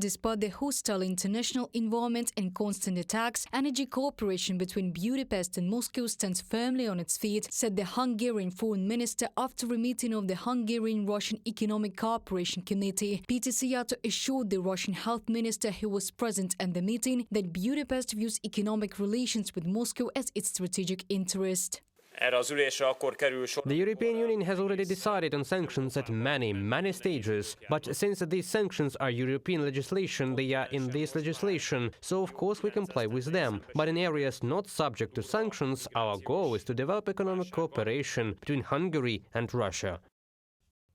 Despite the hostile international environment and constant attacks, energy cooperation between Budapest and Moscow stands firmly on its feet, said the Hungarian foreign minister after a meeting of the Hungarian-Russian Economic Cooperation Committee. Peter Szijjarto assured the Russian health minister who was present at the meeting that Budapest views economic relations with Moscow as its strategic interest. The European Union has already decided on sanctions at many stages, but since these sanctions are European legislation, they are in this legislation, so of course we comply with them. But in areas not subject to sanctions, our goal is to develop economic cooperation between Hungary and Russia.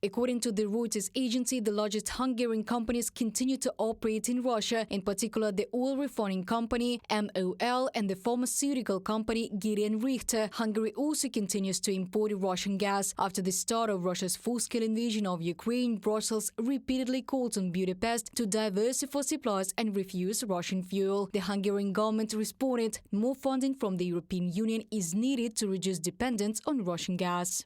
According to the Reuters agency, the largest Hungarian companies continue to operate in Russia, in particular the oil refining company MOL and the pharmaceutical company Gedeon Richter. Hungary also continues to import Russian gas. After the start of Russia's full-scale invasion of Ukraine, Brussels repeatedly called on Budapest to diversify supplies and refuse Russian fuel. The Hungarian government responded, more funding from the European Union is needed to reduce dependence on Russian gas.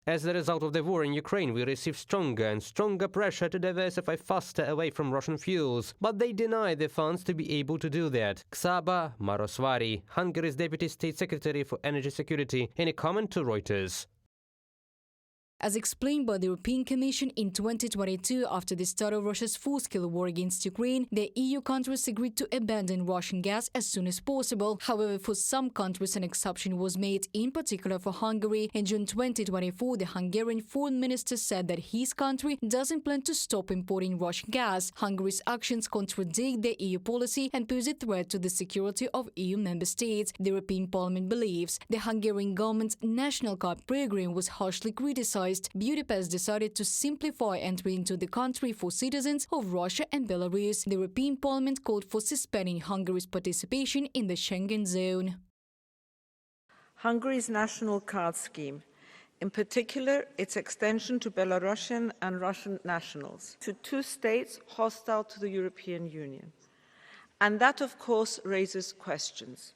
As a result of the war in Ukraine, we receive stronger and stronger pressure to diversify faster away from Russian fuels. But they deny the funds to be able to do that. Csaba Marosvary, Hungary's Deputy State Secretary for Energy Security, in a comment to Reuters. As explained by the European Commission in 2022, after the start of Russia's full-scale war against Ukraine, the EU countries agreed to abandon Russian gas as soon as possible. However, for some countries an exception was made, in particular for Hungary. In June 2024, the Hungarian foreign minister said that his country doesn't plan to stop importing Russian gas. Hungary's actions contradict the EU policy and pose a threat to the security of EU member states. The European Parliament believes the Hungarian government's national card program was harshly criticized. Budapest decided to simplify entry into the country for citizens of Russia and Belarus. The European Parliament called for suspending Hungary's participation in the Schengen zone. Hungary's national card scheme, in particular its extension to Belarusian and Russian nationals, to two states hostile to the European Union. And that, of course, raises questions,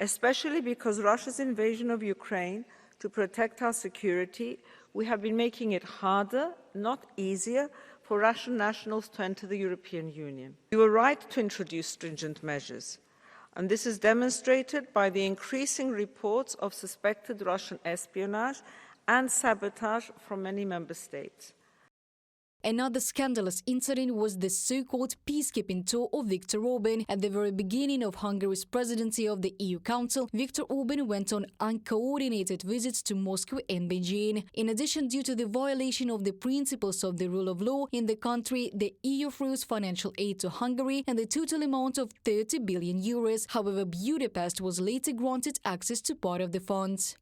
especially because Russia's invasion of Ukraine, to protect our security, we have been making it harder, not easier, for Russian nationals to enter the European Union. We were right to introduce stringent measures, and this is demonstrated by the increasing reports of suspected Russian espionage and sabotage from many member states. Another scandalous incident was the so-called peacekeeping tour of Viktor Orban. At the very beginning of Hungary's presidency of the EU Council, Viktor Orban went on uncoordinated visits to Moscow and Beijing. In addition, due to the violation of the principles of the rule of law in the country, the EU froze financial aid to Hungary and the total amount of 30 billion euros. However, Budapest was later granted access to part of the funds.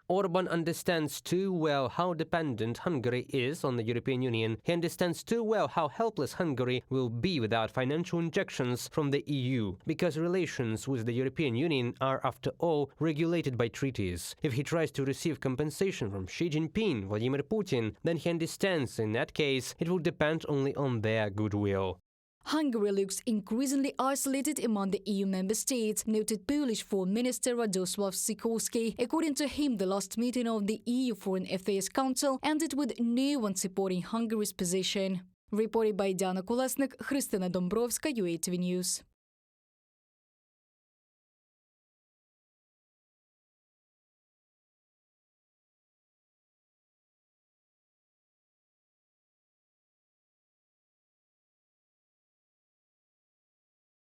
Orban understands too well how dependent Hungary is on the European Union. He understands too well how helpless Hungary will be without financial injections from the EU, because relations with the European Union are, after all, regulated by treaties. If he tries to receive compensation from Xi Jinping, Vladimir Putin, then he understands in that case it will depend only on their goodwill. Hungary looks increasingly isolated among the EU member states, noted Polish Foreign Minister Radosław Sikorski. According to him, the last meeting of the EU Foreign Affairs Council ended with no one supporting Hungary's position. Reported by Diana Kolesnik, Krystyna Dąbrowska, UATV News.